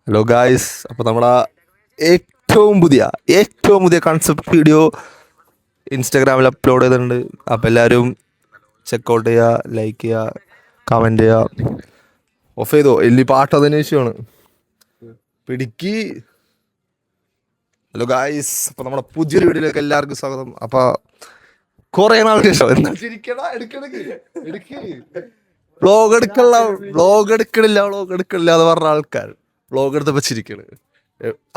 Hello guys, അപ്പോൾ നമ്മുടെ ഏറ്റവും പുതിയ ഏറ്റവും പുതിയ കൺസെപ്റ്റ് വീഡിയോ ഇൻസ്റ്റാഗ്രാമിൽ അപ്ലോഡ് ചെയ്തിട്ടുണ്ട്. അപ്പോൾ എല്ലാവരും ചെക്കൗട്ട് ചെയ്യുക, ലൈക്ക് ചെയ്യുക, കമൻറ്റ് ചെയ്യുക. ഓഫ് ചെയ്തോ? എല്ലി പാട്ട് അതിന് ശേഷമാണ് പിടിക്ക്. ഹലോ ഗായ്സ്, അപ്പോൾ നമ്മുടെ പുതിയൊരു വീഡിയോയിലേക്ക് എല്ലാവർക്കും സ്വാഗതം. അപ്പോൾ കുറേ നാൾക്ക് ശേഷം എന്താ വ്ളോഗ് എടുക്കണില്ല എന്ന് പറഞ്ഞ ആൾക്കാർ വ്ളോഗ് എടുത്ത് വെച്ചിരിക്കണ്.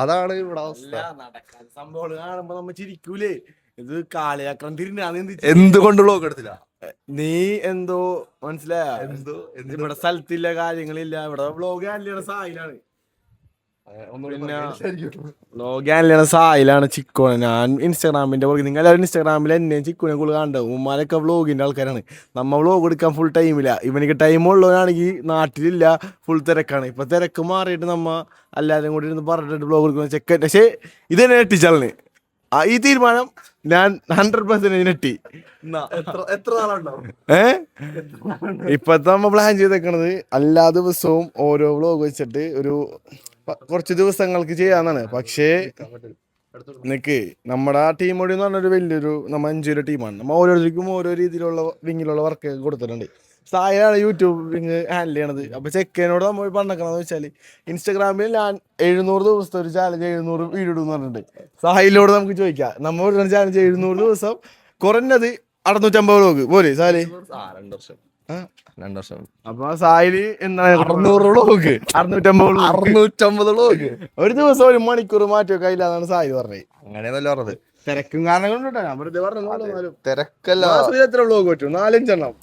അതാണ് ഇവിടെ അവസ്ഥ. നടക്കാത്ത സംഭവങ്ങൾ കാണുമ്പോ നമ്മ ചിരിക്കൂലേ? ഇത് കാളിയാക്കാൻ തിരിഞ്ഞാണ്. എന്തുകൊണ്ട് വ്ളോഗ് എടുത്തില്ല? നീ എന്തോ മനസ്സിലായ? ഇവിടെ സ്ഥലത്തില്ല, കാര്യങ്ങളില്ല. ഇവിടെ വ്ളോഗ് ഹാൻഡിൽ സായിലാണ്. വ്ളോഗ് ഹാൻഡിൽ സായിലാണ് ചിക്കോണ്. ഞാൻ ഇൻസ്റ്റാഗ്രാമിന്റെ നിങ്ങൾ എല്ലാവരും ഇൻസ്റ്റാഗ്രാമിൽ എന്നെയും ചിക്കുനെ കൂടുതൽ കണ്ടത്. ഉമ്മാരൊക്കെ വ്ളോഗിന്റെ ആൾക്കാരാണ്. നമ്മ വ്ളോഗ് എടുക്കാൻ ഫുൾ ടൈമില്ല. ഇവനിക്ക് ടൈം ഉള്ളവനാണെങ്കിൽ നാട്ടിലില്ല, ഫുൾ തിരക്കാണ്. ഇപ്പൊ തിരക്ക് മാറിയിട്ട് നമ്മ എല്ലാവരും കൂടി ഇരുന്ന് പറഞ്ഞിട്ട് വ്ളോഗ് എടുക്കുന്ന ചെക്കൻ. പക്ഷേ ഇതെന്നെ ഞെട്ടിച്ചാളിന്. ഈ തീരുമാനം ഞാൻ 100% ഞെട്ടി. എത്ര നാളുണ്ടാവും? ഇപ്പത്തെ നമ്മ പ്ലാൻ ചെയ്തേക്കണത് എല്ലാ ദിവസവും ഓരോ വ്ളോഗ് വെച്ചിട്ട് ഒരു കുറച്ച് ദിവസങ്ങൾക്ക് ചെയ്യാന്നാണ്. പക്ഷേ നിനക്ക് നമ്മുടെ ആ ടീമോടി എന്ന് പറഞ്ഞൊരു വലിയൊരു നമ്മ 5 ടീമാണ്. നമ്മ ഓരോരുത്തർക്കും ഓരോ രീതിയിലുള്ള വിങ്ങിലുള്ള വർക്ക് കൊടുത്തിട്ടുണ്ട്. സായാണ് യൂട്യൂബ് ഹാൻഡിൽ ചെയ്യണത്. അപ്പൊ ചെക്കനോട് നമ്മൾ പറഞ്ഞേക്കണെന്ന് വെച്ചാൽ ഇൻസ്റ്റാഗ്രാമിൽ ഞാൻ 700 ദിവസത്തെ ഒരു ചാലഞ്ച് 700 വീഡിയോ ഇടും എന്ന് പറഞ്ഞിട്ടുണ്ട്. സാഹിലിനോട് നമുക്ക് ചോദിക്കാം. നമ്മൾ ഒരു ചാലഞ്ച് 700 ദിവസം കുറഞ്ഞത് 650 വ്ളോഗ് പോരെ സാലി? 2 വർഷം. അപ്പൊ സായില് എന്താണ് 600 വ്ളോഗ്, 650 വ്ളോഗ് ഒരു ദിവസം 1 മണിക്കൂർ മാറ്റിയൊക്കെ ഇല്ലാന്നാണ് സായി പറഞ്ഞത്. അങ്ങനെയെന്നല്ല പറഞ്ഞത്. തിരക്കും കാരണം കൊണ്ടുണ്ടോ ഞാൻ വെറുതെ പറഞ്ഞു. തിരക്കല്ല, എത്ര വ്ളോഗ് പറ്റും? 4-5 എണ്ണം.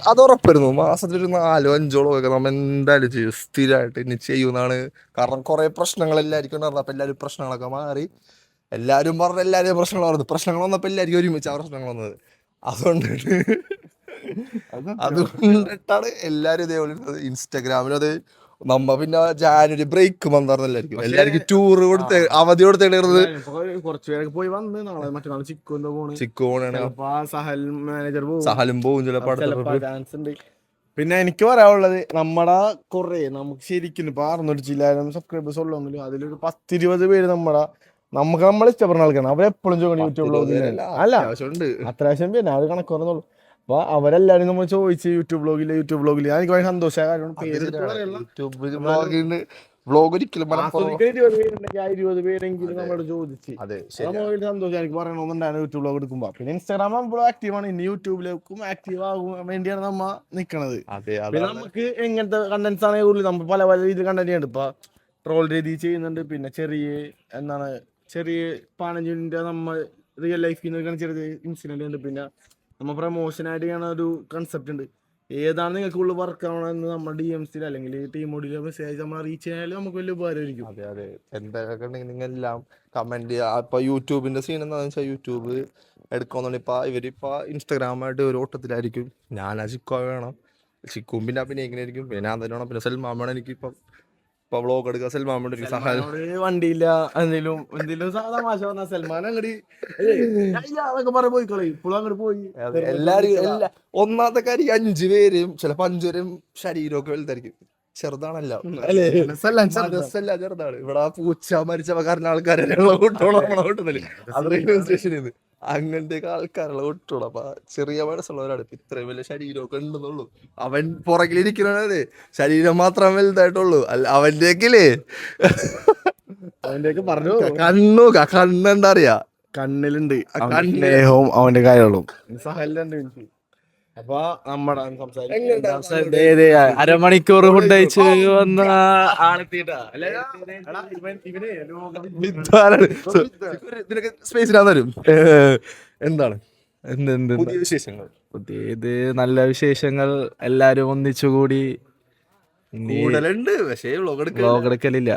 അത് ഉറപ്പായിരുന്നു. മാസത്തിൽ 4-5 വ്ളോഗ് നമ്മൾ എന്തായാലും ചെയ്യും, സ്ഥിരമായിട്ട് ഇനി ചെയ്യുന്നതാണ്. കാരണം കുറെ പ്രശ്നങ്ങൾ എല്ലാവർക്കും ഉണ്ടായിരുന്നു. അപ്പൊ എല്ലാവരും പ്രശ്നങ്ങളൊക്കെ മാറി. എല്ലാവരും പ്രശ്നങ്ങൾ പറഞ്ഞു. പ്രശ്നങ്ങൾ വന്നപ്പോ എല്ലാവർക്കും ഒരുമിച്ച് ആ പ്രശ്നങ്ങൾ വന്നത്. അതുകൊണ്ടിട്ടാണ് എല്ലാരും ഇതേപോലെ ഇൻസ്റ്റാഗ്രാമിലും. അത് നമ്മ പിന്നെ ജാനുവരി ബ്രേക്ക് വന്നായിരുന്നു. എല്ലാവർക്കും ടൂറ് കൊടുത്ത് അവധി കൊടുത്തേണ്ടത്. കുറച്ചുപേരൊക്കെ പോയി വന്ന് നാളെ മറ്റന്നാൾ ചിക്കു പോണാണ്. സഹലും പോവും ചിലപ്പോ. ഡാൻസ് ഉണ്ട്. പിന്നെ എനിക്ക് പറയാനുള്ളത്, നമ്മുടെ കുറെ നമുക്ക് ശരിക്കും ഇപ്പൊ 600 ജില്ലായിരം സബ്സ്ക്രൈബേഴ്സ് ഉള്ളെങ്കിലും അതിലൊരു 10-20 പേര് നമ്മൾ ഇഷ്ടപ്പെടുന്ന ആൾക്കാണ്. അവരെപ്പോഴും ചോദിക്കണം യൂട്യൂബ് വ്ളോഗിൽ. അല്ല, അത്യാവശ്യം പേര് അത് കണക്ക് പറഞ്ഞോളൂ. അപ്പൊ അവരെല്ലാരും നമ്മൾ ചോദിച്ച് യൂട്യൂബ് വ്ളോഗില് എനിക്ക് ഭയങ്കര സന്തോഷമായ കാര്യമാണ്. വ്ളോഗ് ഒരിക്കലും 20 പേരെങ്കിലും നമ്മളോട് ചോദിച്ച് സന്തോഷം എനിക്ക് പറയണമെന്നുണ്ടായിരുന്നു യൂട്യൂബ് വ്ളോഗ് എടുക്കുമ്പോ. പിന്നെ ഇൻസ്റ്റാഗ്രാം നമ്മളും ആക്റ്റീവാണ്. ഇനി യൂട്യൂബിലേക്കും ആക്റ്റീവ് ആകാൻ വേണ്ടിയാണ് നമ്മ നിക്കണത്. പിന്നെ നമുക്ക് എങ്ങനത്തെ കണ്ടന്റ്സ് ആണെങ്കിൽ കൂടുതൽ നമ്മൾ പല രീതിയിൽ കണ്ടന്റ് ചെയ്യുന്നുണ്ട്. ഇപ്പൊ ട്രോൾ രീതി ചെയ്യുന്നുണ്ട്. പിന്നെ ചെറിയ 15 മിനിറ്റ് നമ്മൾ റിയൽ ലൈഫിൽ നിന്ന് ചെറിയ ഇൻസിഡന്റ് ഉണ്ട്. പിന്നെ നമ്മൾ പ്രൊമോഷനായിട്ട് ചെയ്യണ ഒരു കൺസെപ്റ്റ് ഉണ്ട്. ഏതാണ് നിങ്ങൾക്ക് ഉള്ളിൽ വർക്ക് ആവണമെന്ന് നമ്മുടെ DMസിൽ അല്ലെങ്കിൽ ടീമോഡിലോ മെസ്സേജ് നമ്മൾ റീച്ച് ചെയ്യാനും നമുക്ക് വലിയ ഉപകാരമായിരിക്കും. അതെ, എന്തൊക്കെ ഉണ്ടെങ്കിൽ നിങ്ങൾ എല്ലാം കമന്റ് ചെയ്യുക. ഇപ്പൊ യൂട്യൂബിന്റെ സീൻ എന്താണെന്ന് വെച്ചാൽ യൂട്യൂബ് എടുക്കാന്നുണ്ട്. ഇവരിപ്പോ ഇൻസ്റ്റാഗ്രാമായിട്ട് ഒരു ഓട്ടത്തിലായിരിക്കും. ഞാൻ ചിക്കോ വേണം, ചിക്കും പിന്നെ അഭിനയിക്കണായിരിക്കും. പിന്നെ ഞാൻ തന്നെ വേണം. പിന്നെ സൽമാൻ വേണം. എനിക്കിപ്പോ വ്ളോഗ് എടുക്കുക. സൽമാൻ വേണ്ടി സഹായം വണ്ടിയില്ല, എന്തെങ്കിലും തമാശ പറഞ്ഞാൽ സൽമാൻ അങ്ങോട്ട് പോയിക്കളി. ഇപ്പോഴും അങ്ങോട്ട് പോയി. എല്ലാരും ഒന്നാമത്തെ കാര്യം 5 പേരും ചിലപ്പോ 5 പേരും ശരീരമൊക്കെ വലുതായിരിക്കും. ചെറുതാണല്ലോ, ചെറുതാണ്. ഇവിടെ പൂച്ച മരിച്ചപ്പോ കാരണം ആൾക്കാരെല്ലാം കൂട്ടോളാം. സ്റ്റേഷനിൽ അങ്ങനത്തെ ആൾക്കാരുള്ള കൂട്ടോളൂ. അപ്പൊ ചെറിയ മനസ്സുള്ളവരാണ്. ഇത്രയും വലിയ ശരീരമൊക്കെ ഉണ്ടെന്നുള്ളൂ. അവൻ പുറകിലിരിക്കണേ ശരീരം മാത്രം വലുതായിട്ടുള്ളൂ. അല്ല അവന്റെക്കില്ലേ പറഞ്ഞു കണ്ണെന്താ അറിയാ, കണ്ണിലുണ്ട് സ്നേഹവും അവന്റെ കാര്യങ്ങളും. അപ്പൊ നമ്മുടെ അരമണിക്കൂർ ഫുഡ് കഴിച്ച് വന്ന സ്പേസിലാന്നരും. എന്താണ് പുതിയ വിശേഷങ്ങൾ? പുതിയത് നല്ല വിശേഷങ്ങൾ. എല്ലാരും ഒന്നിച്ചുകൂടി. കൂടുതലുണ്ട്, പക്ഷേ വ്ളോഗ് എടുക്കലില്ല,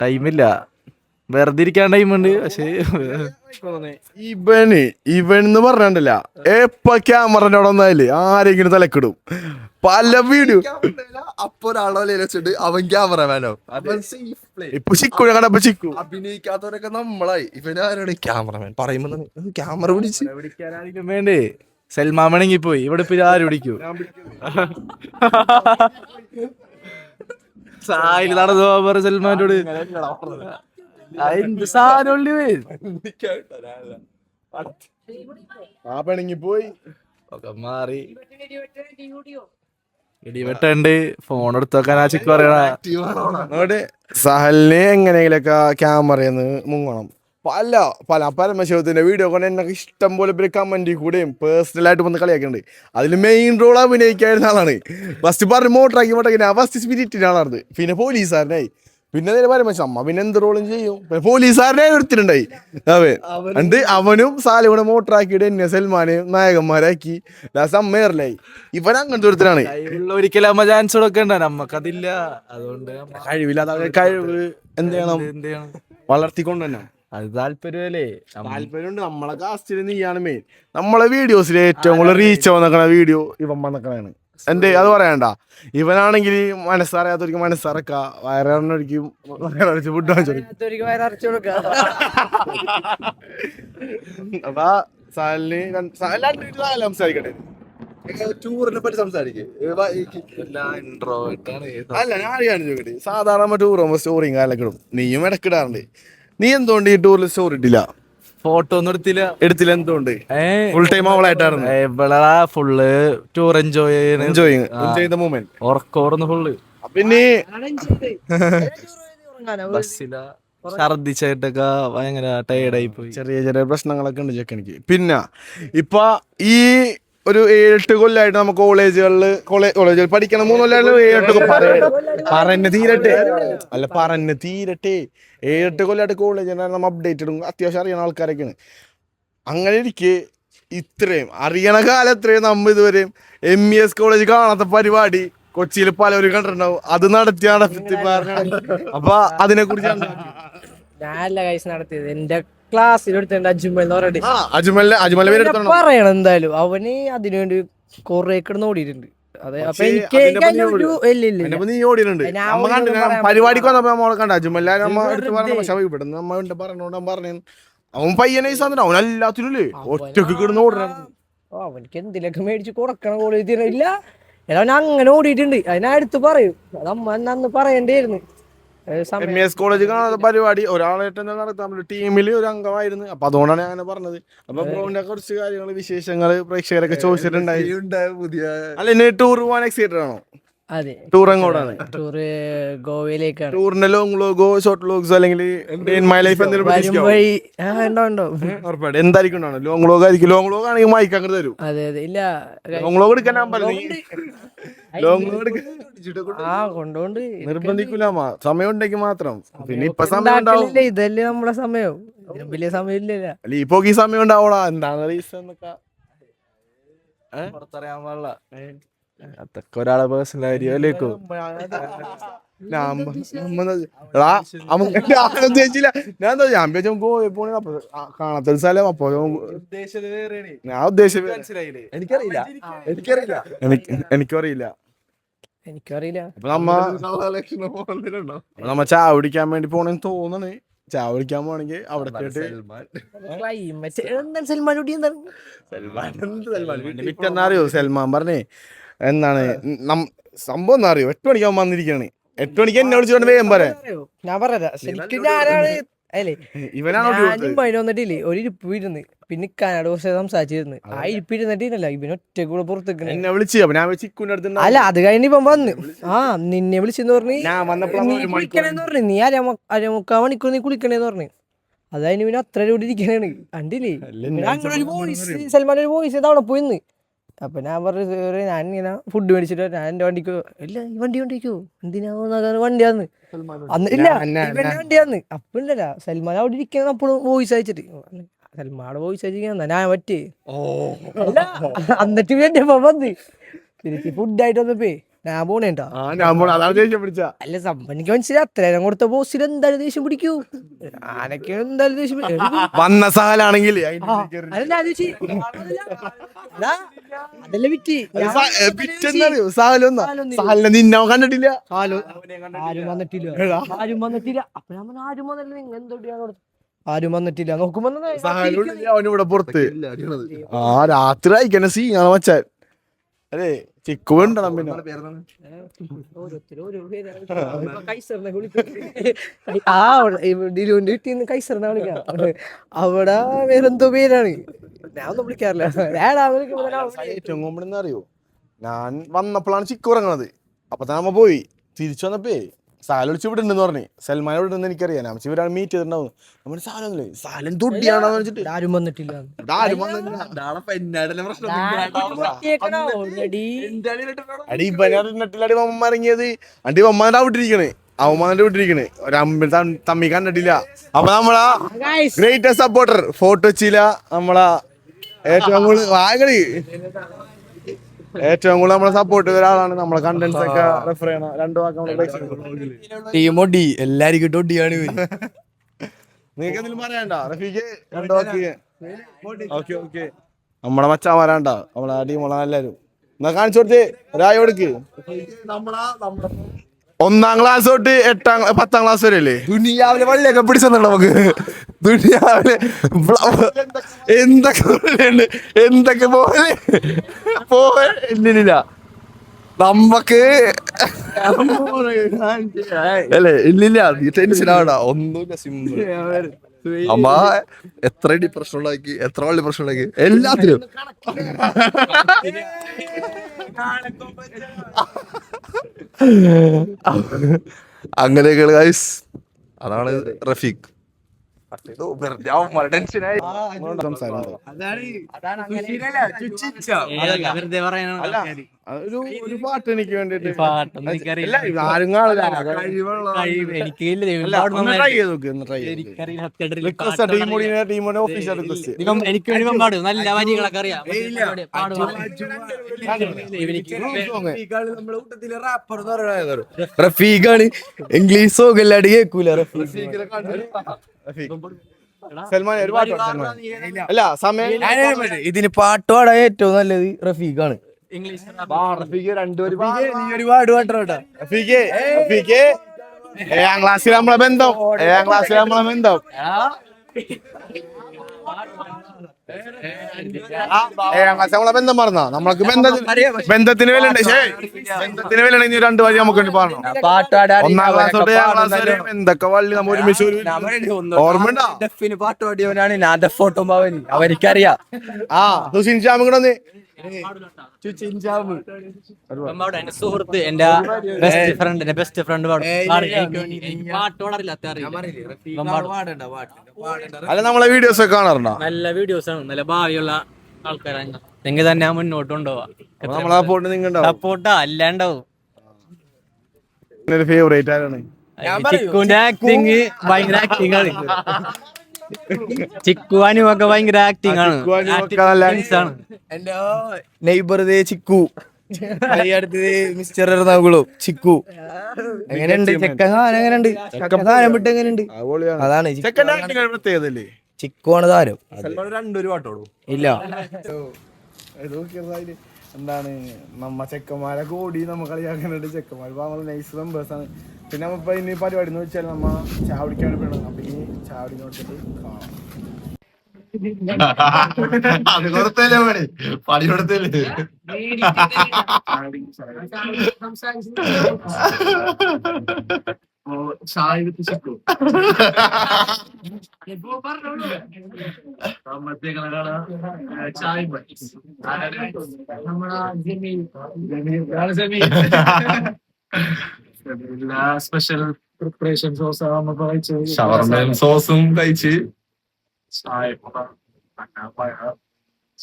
ടൈമില്ല. വെറുതെ ഇരിക്കാൻ ടൈമുണ്ട്. പക്ഷേ ഇവൻ എന്ന് പറഞ്ഞില്ല, എപ്പ ക്യാമറന്റെ അവിടെ വന്നാല് ആരെങ്കിലും തലക്കിടും. പല വീഡിയോ അപ്പൊ ഒരാളെ വെച്ചിട്ട് അവൻ ക്യാമറമാനോ. ഇപ്പൊ ചിക്കു ഞങ്ങളുടെ ചിക്കു അഭിനയിക്കാത്തവരൊക്കെ നമ്മളായി. ഇവനാരാണ് ക്യാമറമാൻ പറയുമ്പോ ക്യാമറ പിടിക്കാനാണെങ്കിലും വേണ്ടേ. സൽമാമണെങ്കി പോയി. ഇവിടെ ഇപ്പൊ ആര് പിടിക്കൂ? സായില് നടന്നു പോകാൻ പറ സൽമാനോട്. എന്ത് സാധനം ആ പെണങ്ങി പോയി ഒക്കെ മാറി. ഇടിവെട്ടുണ്ട് ഫോൺ എടുത്ത് വെക്കാൻ ആ ചിക്ക് പറയണ. അങ്ങോട്ട് സഹലിന് എങ്ങനെയെങ്കിലൊക്കെ ക്യാമറന്ന് മുങ്ങണം. പല പരമശിവത്തിന്റെ വീഡിയോ കൊണ്ട് എന്നെ ഇഷ്ടം പോലെ പേര് കമന്റിൽ കൂടെയും പേഴ്സണലായിട്ട് വന്ന് കളിയാക്കുന്നുണ്ട്. അതിൽ മെയിൻ റോൾ അഭിനയിക്കായിരുന്ന ആളാണ്. ഫസ്റ്റ് പറഞ്ഞ് മോട്ടറാക്കി ഞാൻ ഫസ്റ്റ് സ്പിരിറ്റിന്റെ ആളാണ്. പിന്നെ പോലീസുകാരനായി. പിന്നെ നേരെ പരമശിവ അമ്മ പിന്നെ എന്ത് റോളും ചെയ്യും. പിന്നെ പോലീസുകാരനെ എടുത്തിട്ടുണ്ടായി. അവനും സാലിവിടെ മോട്ടറാക്കിയിട്ട് എന്നെ സൽമാനെയും നായകന്മാരാക്കി. ലാസ്റ്റ് അമ്മേറിലായി. ഇവൻ അങ്ങനത്തെ ഒരുത്തരാണ്. ഒരിക്കലും അമ്മ ചാൻസ് കൊടുക്കണ്ട, നമ്മക്കതില്ല. അതുകൊണ്ട് കഴിവില്ലാതെ കഴിവ് എന്ത് ചെയ്യണം? വളർത്തിക്കൊണ്ട് തന്നെ. അത് താല്പര്യമല്ലേ? താല്പര്യമുണ്ട്. നമ്മളെ കാസ്റ്റിൽ നീയാണ് മെയിൻ. നമ്മളെ വീഡിയോസിൽ ഏറ്റവും കൂടുതൽ റീച്ച് വന്നിക്കണ വീഡിയോ ഇവൻ വന്നിക്കണാണ്. എന്റെ അത് പറയണ്ട. ഇവനാണെങ്കിൽ മനസ്സറിയാത്തവർക്ക് മനസ്സറക്ക, വയറിറങ്ങിക്കും വയറടിച്ച് ഫുഡ് വാങ്ങിച്ചു. അപ്പൊ സംസാരിക്കട്ടെ. ടൂറിനെ പറ്റി സംസാരിക്കും. അല്ല ഞാൻ അറിയാൻ ചോദിക്കട്ടെ. സാധാരണ ടൂർ പോകുമ്പോ സ്റ്റോറിയും കാലൊക്കെ ഇടും. നീയും ഇടക്കിടാറുണ്ട്. നീ എന്തുകൊണ്ട് ഈ ടൂറിൽ സ്റ്റോറി ഇട്ടില്ല? ഫോട്ടോ ഒന്നും എടുത്തില്ല. എന്തുകൊണ്ട്? ഫുൾ ടൈം അവളായിട്ടായിരുന്നു. ഫുള്ള് ടൂർ എൻജോയ് ചെയ്ത മൂമെന്റ് ഉറക്കോർന്ന് ഫുള്ള്. പിന്നെ ബസ്സില ഛർദിച്ചായിട്ടൊക്കെ ഭയങ്കര ടയേർഡായി പോയി. ചെറിയ പ്രശ്നങ്ങളൊക്കെ ഉണ്ട് ചെക്കനിക്ക്. പിന്നെ ഇപ്പൊ ഈ ഒരു 7-8 കൊല്ലമായിട്ട് നമുക്ക് കോളേജുകളിൽ പഠിക്കണം. 3 കൊല്ലം പറഞ്ഞ് തീരട്ടെ 7-8 കൊല്ലമായിട്ട് കോളേജിൽ നമ്മൾ അപ്ഡേറ്റ് ഇടും. അത്യാവശ്യം അറിയണ ആൾക്കാരൊക്കെയാണ്. അങ്ങനെ ഇരിക്കെ ഇത്രയും അറിയണ കാലം എത്രയും നമ്മ ഇതുവരെയും MES കോളേജ് കാണാത്ത പരിപാടി കൊച്ചിയിൽ പലവരും കണ്ടിട്ടുണ്ടാവും. അത് നടത്തിയാണ്. അപ്പൊ അതിനെ കുറിച്ച് ഞാനല്ല കൈസ് നടത്തിയത്. എന്റെ ക്ലാസ്സിൽ എടുത്തിട്ടുണ്ട് അജ്മൽ എന്ന് പറഞ്ഞിട്ട്. പറയണം എന്തായാലും അവന് അതിനുവേണ്ടി കൊറേ കിടന്ന് ഓടിയിട്ടുണ്ട്. അതെ. അപ്പൊ എനിക്ക് നീ ഓടിയിട്ടുണ്ട്. പരിപാടിക്ക് വന്നപ്പോ നമ്മളെ കണ്ട അജ്മൽ നമ്മ എടുത്ത് പറഞ്ഞു. പക്ഷെ ഇവിടെ നമ്മ പറഞ്ഞോണ്ട് പറഞ്ഞു അവൻ പയ്യനെ അവൻ എല്ലാത്തിനും ഒറ്റക്ക് കിടന്ന് ഓടണം. അവനിക്ക് എന്തിലൊക്കെ മേടിച്ച് കൊടുക്കണ കോളേജ് ഇല്ല. അവൻ അങ്ങനെ ഓടിയിട്ടുണ്ട്. അതിനാ എടുത്ത് പറയും. അത് അമ്മ അന്ന് പറയേണ്ടിയിരുന്നു. MES കോളേജ് കാണാത്ത പരിപാടി ഒരാളായിട്ട് നടത്താൻ ടീമിൽ ഒരു അംഗമായിരുന്നു. അപ്പൊ അതുകൊണ്ടാണ് ഞാൻ അങ്ങനെ പറഞ്ഞത്. അപ്പൊ ബ്രോന്റെ കുറച്ച് കാര്യങ്ങൾ വിശേഷങ്ങൾ പ്രേക്ഷകരൊക്കെ ചോദിച്ചിട്ടുണ്ടായി. അല്ല ഇനി ടൂർ പോകാൻ എക്സൈറ്റഡ് ആണോ? അതെ. ടൂർ എങ്ങോട്ടാണ്? ടൂറ് ഗോവയിലേക്കാണ്. ടൂറിന്റെ ലോങ് വ്ലോഗോ ഷോർട്ട് വ്ലോഗ്സോ അല്ലെങ്കിൽ മൈ ലൈഫ് ഉറപ്പായിട്ട് എന്തായിരിക്കും? ലോങ് വ്ലോഗ് ആയിരിക്കും. ലോങ് വ്ലോഗ് ആണെങ്കിൽ മൈക്ക് അങ്ങനെ തരും. അതെ അതെ. ഇല്ല ലോങ് വ്ലോഗ് എടുക്കാൻ ഞാൻ പറഞ്ഞു. ലോങ് വ്ലോഗ് കൊണ്ടോണ്ട് നിർബന്ധിക്കൂല. സമയം ഉണ്ടെങ്കിൽ മാത്രം. പിന്നെ ഇപ്പൊ സമയം ഉണ്ടാവും. ഇതല്ലേ നമ്മളെ സമയം. വലിയ സമയം ഇല്ലല്ല. അല്ല ഇപ്പൊ ഈ സമയം ഉണ്ടാവൂടാ. എന്താണ് റീസൺ എന്നൊക്കെ പുറത്തറിയാൻ പാടില്ല. അതൊക്കെ ഒരാളെ പേഴ്സണൽ കാര്യമല്ലേക്കോ. ഉദ്ദേശിച്ചില്ല. ഞാൻ കാണാത്തൊരു സ്ഥലം. അപ്പൊ ഞാൻ ഉദ്ദേശിച്ചത് എനിക്കറിയില്ല. അപ്പൊ നമ്മ ചായ കുടിക്കാൻ വേണ്ടി പോണെന്ന് തോന്നണേ. ചായ കുടിക്കാൻ പോണെങ്കിൽ അവിടെ അറിയോ സൽമാൻ പറഞ്ഞേ എന്താണ് സംഭവം എന്നാ അറിയോ? 8 മണിക്കാവുമ്പോ വന്നിരിക്കാണ്. 8 മണിക്ക് എന്നെ വിളിച്ചോണ്ട് വേഗം പറയാം. ഞാൻ പറയാ ശരിക്കും ഞാനാണ്. വന്നിട്ടില്ലേ ഒരു ഇരിപ്പ് ഇരുന്ന്. പിന്നെ കാനഡ കുറച്ച് സംസാരിച്ചിരുന്നു. ആ ഇരിപ്പ് ഇരുന്നിട്ടില്ല. ഇവന് ഒറ്റ കൂടെ പുറത്തേക്ക് എന്നെ വിളിച്ചു. അല്ല അത് കഴിഞ്ഞ് ഇപ്പം വന്ന് നിന്നെ വിളിച്ചെന്ന് പറഞ്ഞു. കുളിക്കണേന്ന് പറഞ്ഞു. നീ 1/4 മണിക്കൂർ നീ കുളിക്കണേന്ന് പറഞ്ഞു. അതായത് ഇവന് അത്ര കൂടി ഇരിക്കണേണ്. കണ്ടില്ലേ സൽമാൻ ഒരു വോയിസ് അവിടെ പോയിന്ന്. അപ്പൊ ഞാൻ പറഞ്ഞു ഞാൻ ഇങ്ങനെ ഫുഡ് മേടിച്ചിട്ട് ഞാൻ എന്റെ വണ്ടിക്ക് ഇല്ല ഈ വണ്ടി കൊണ്ടിരിക്കോ എന്തിനാ വണ്ടിയാന്ന് ഇല്ല വണ്ടിയാന്ന്. അപ്പൊ ഇല്ലല്ല സൽമാൻ അവിടെ ഇരിക്കുന്ന അപ്പോഴും വോയിസ് അയച്ചിട്ട് സൽമാടെ വോയിസ് അയച്ചിരിക്കുന്ന ഞാൻ പറ്റേ എന്നിട്ട് എന്റെ വന്ന് തിരിച്ച് ഫുഡായിട്ട് വന്നപ്പോ ഞാൻ പോണേട്ടാ. അല്ല സംഭവം എനിക്ക് മനസ്സിലായി. അത്ര നേരം കൊടുത്ത ബോസിൽ എന്തായാലും ദേഷ്യം പിടിക്കൂ. ആനൊക്കെ എന്തായാലും ദേഷ്യം വന്ന സാലാണെങ്കിൽ അതല്ലേ വിറ്റ് നിന്നെ കണ്ടിട്ടില്ല. ആരും വന്നിട്ടില്ല. അപ്പൊ ഞാൻ ആരും വന്നില്ല. നിങ്ങൾ എന്തോട്ടിയാ ആരും വന്നിട്ടില്ല. നോക്കുമ്പോ അവനിവിടെ പുറത്ത് രാത്രി അയക്കണ സീനാണ് വച്ചാൽ. അതെ ചിക്കു ഉണ്ടണം പിന്നെ ഓരോരുത്തരും ഓരോ പേരാണ്. ഇപ്പൊ കൈസറിനെ വിളിക്കുന്നത്. ആ ഡിലുവിന്റെ വീട്ടിൽ കൈസറിനെ വിളിക്കാം. അവിടെ വേറെന്തോ പേരാണ്, ഞാൻ ഒന്നും വിളിക്കാറില്ല. ഏറ്റവും കോമഡി അറിയോ, ഞാൻ വന്നപ്പോഴാണ് ചിക്കു ഇറങ്ങണത്. അപ്പൊ തന്നെ നമ്മ പോയി തിരിച്ചു വന്നപ്പേ സാലം വിളിച്ച് ഇവിടെ ഉണ്ടെന്ന് പറഞ്ഞു. സൽമാൻ ഇവിടെ ഉണ്ടെന്ന് എനിക്കറിയാം. ഞാൻ ഇവരാണ് മീറ്റ് ചെയ്തിട്ടുണ്ടാവും. നമ്മുടെ സാലം സാലം തൊട്ടിയാണെന്ന് വെച്ചിട്ട് ആരും വന്നിട്ടില്ല. അടി ഇവനട്ടില്ലടി അമ്മ ഇറങ്ങിയത്. അടി അമ്മാന്റെ വിട്ടിരിക്കണേ, അവന്മാന്റെ വിട്ടിരിക്കണേ. ഒരു അമ്പ തമ്മി കണ്ടിട്ടില്ല. അപ്പൊ നമ്മളാ ഗ്രേറ്റസ്റ്റ് സപ്പോർട്ടർ ഫോട്ടോ വെച്ചില്ല. നമ്മളാ ഏറ്റവും കൂടുതൽ വാങ്ങണി ഏറ്റവും കൂടുതൽ നമ്മളെ സപ്പോർട്ട് ചെയ്ത ഒരാളാണ്. നമ്മളെ കണ്ടന്റ്സ് ഒക്കെ റെഫർ ചെയ്യണം. രണ്ടു വാക്ക് ടീമൊടി എല്ലാരും ഒടിയാണ്. നിങ്ങൾക്ക് എന്തെങ്കിലും പറയണ്ട റഫീഖ്? രണ്ടു വാക്ക്. Okay okay. നമ്മളെ മച്ചാമാരാണ്ട നമ്മളെ ടീമുള്ള എല്ലാരും എന്നാ കാണിച്ചു കൊടുത്ത് ഒരായി കൊടുക്ക്. 1ാം ക്ലാസ് തൊട്ട് 10ാം ക്ലാസ് വരെ അല്ലേ ദുനിയാവിലെ വള്ളിയൊക്കെ പിടിച്ചെന്നുണ്ട് നമുക്ക്. ദുനിയാവിലെ എന്തൊക്കെ പോലെ ഇല്ലില്ല നമ്മക്ക് അല്ലേ. ഇല്ലില്ല, നീ ടെൻഷൻ ആവണ്ട, ഒന്നുമില്ല, സിമ്പിൾ. അമ്മ എത്ര ഡിപ്രഷൻ ഉണ്ടാക്കി, എത്ര വള്ളി പ്രശ്നം ഉണ്ടാക്കി, എല്ലാത്തിനും അങ്ങനെയൊക്കെയാണ് ഗൈസ്. അതാണ് റഫീഖ്. ടെൻഷനായി ഒരു പാട്ട് എനിക്ക് വേണ്ടിട്ട് റഫീഖാണ്. ഇംഗ്ലീഷ് സോങ് എല്ലാടി കേൾക്കൂല. സൽമാൻ ഒരു പാട്ട് അല്ല സമയം ഇതിന് പാട്ട് പാടാൻ ഏറ്റവും നല്ലത് റഫീഖാണ്. റഫീഖ് രണ്ടുപേരും ഒരുപാട് പാട്ടാ. ഏഴാം ക്ലാസ്സിൽ നമ്മളെ ബന്ധം മറന്നാ നമ്മൾക്ക് ബന്ധത്തിന് വിലുണ്ട്. ബന്ധത്തിന് വിലുണ്ട്. ഇനി 2 വരി നമുക്ക് വേണ്ടി പറഞ്ഞു. 1ാം ക്ലാസ് തൊട്ട് 7ാം ക്ലാസ് വരെ എന്തൊക്കെ വള്ളി നമ്മൾ ഒരുമിച്ച് ഓർമ്മയുണ്ടോ? പാട്ട് പാടിയവനാണ് ഞാൻ ഫോട്ടോ പാവനി, അവർക്കറിയാം. സുഷിൻ ശ്യാമും കൂടെ ഒന്ന് എന്റെ സുഹൃത്ത്, എന്റെ ബെസ്റ്റ് ഫ്രണ്ട് അല്ല നമ്മളെ വീഡിയോസ് ഒക്കെ കാണാറുണ്ടോ? നല്ല വീഡിയോസ് ആണ്, നല്ല ഭാവിയുള്ള ആൾക്കാരാണ്. എങ്കിൽ തന്നെ മുന്നോട്ട് കൊണ്ടുപോവാ. നമ്മളെ സപ്പോർട്ട് നിങ്ങൾ സപ്പോർട്ടാ അല്ലാണ്ടാവും. ഫേവറേറ്റ് ആരാണ്? ചിക്കുവിന്റെ ആക്ടിങ് ഭയങ്കര ആക്ടിങ് ആണ്. ചിക്കുവാനും ഒക്കെ ഭയങ്കര ആക്ടിങ് ആണ്. എന്റെ നെയ്ബർ ചിക്കു, അടുത്തത് മിസ്റ്റർ എറണാകുളം ചിക്കു. എങ്ങനെയുണ്ട് ചെക്കൻ? എങ്ങനെയുണ്ട് ചെക്കൻ? സാധനം വിട്ട് എങ്ങനെയുണ്ട്? അതാണ് പ്രത്യേകതല്ലേ. ചിക്കു ആണ് താരം. രണ്ടൊരു പാട്ടോളൂ ഇല്ല. എന്താണ് നമ്മ ചെക്കന്മാരെ കൂടി നമ്മ കളിയാക്കുന്നുണ്ട്. ചെക്കന്മാർ നമ്മള് നൈസ് മെമ്പേഴ്സ് ആണ്. പിന്നെ നമ്മ ഇനി പരിപാടി എന്ന് വെച്ചാൽ നമ്മ ചാവടിക്കാൻ വേണം. അപ്പൊ ഈ ചാവടി നോക്കിട്ട് കാണാം. പണി കൊടുത്തല്ലേ സ്പെഷ്യൽ പ്രിപ്പറേഷൻ സോസ് ഷവർമയും സോസും കഴിച്ച്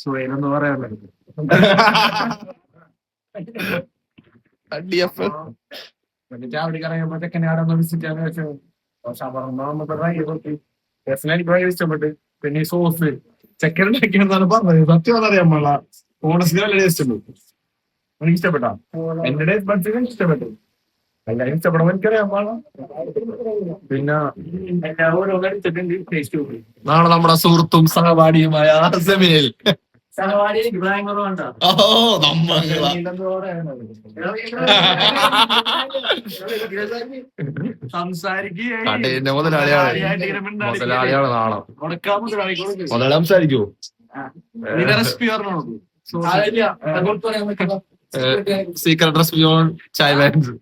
സുഹൈലെന്ന് പറയാനുള്ളത് ചാവടിക്കറിയുമ്പോ ചെക്കനെ അവിടെ ഒന്ന് വിസിറ്റ് ചെയ്യാന്ന് വെച്ചാൽ പേഴ്സണലി ഭയങ്കര ഇഷ്ടപ്പെട്ട്. പിന്നെ ഈ സോസ് ചെക്കൻ ഉണ്ടാക്കിയെന്നാണ് പറഞ്ഞത്. സത്യം അറിയാൻ പാടില്ല, ഓണസ്റ്റിന് നല്ല ടേസ്റ്റ് ഉണ്ട്. എനിക്ക് ഇഷ്ടപ്പെട്ടാ, എന്റെ ടേസ്റ്റ് ബഡ്സിനും ഇഷ്ടപ്പെട്ടു. എല്ലാവരും ഇഷ്ടപ്പെടുമ്പോ എനിക്കറിയാൻ പാടില്ല. പിന്നെ എല്ലാവരും ഓരോന്നും എടുത്തിട്ടുണ്ട്, ടേസ്റ്റ് കൂടി. നാളെ നമ്മുടെ സുഹൃത്തും സഹപാഠിയുമായ സെമിനിൽ സംസാരിക്കുകയാണ് നാളെ മുതലാളി സംസാരിക്കോ? റെസിപ്പി പറഞ്ഞോളൂ. Secret address beyond Chai bands.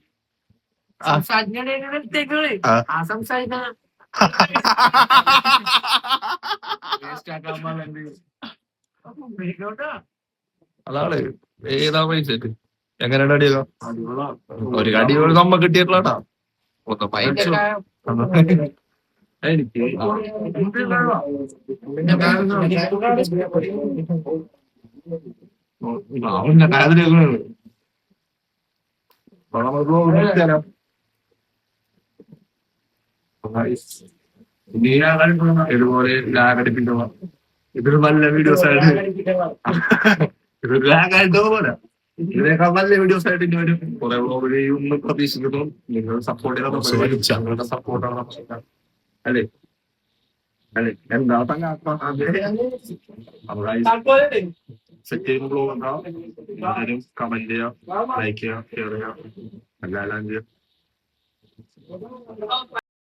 അതാണ് ഏതാ പൈസ എങ്ങനെ അടിയോ ഒരു അടി നമ്മ കിട്ടിയിട്ടുള്ളടാ ഒന്ന് പൈസ എനിക്ക് അവന്റെ കാര്യങ്ങൾ ഇതുപോലെ ലാഗടിപ്പിക്കുക. ഇതൊരു നല്ല വീഡിയോസ് ആയിട്ട് ഇതൊരു ലാഗായിട്ടോ പോലെ ഇതിനേക്കാൾ നല്ല വീഡിയോസ് ആയിട്ട് ഇനി വരും. കുറെ വ്ളോഗ് ചെയ്യുമെന്ന് പ്രതീക്ഷിക്കുന്നു. നിങ്ങൾ സപ്പോർട്ട് ചെയ്ത നിങ്ങളുടെ സപ്പോർട്ടാണ്. അല്ലേ അല്ലേ എന്താ സെറ്റ് ചെയ്യുന്ന ബ്ലോഗ് ഉണ്ടാവും. എല്ലാവരും കമന്റ് ചെയ്യുക, ലൈക്ക് ചെയ്യുക, ഷെയർ ചെയ്യുക, എല്ലാം ചെയ്യാം.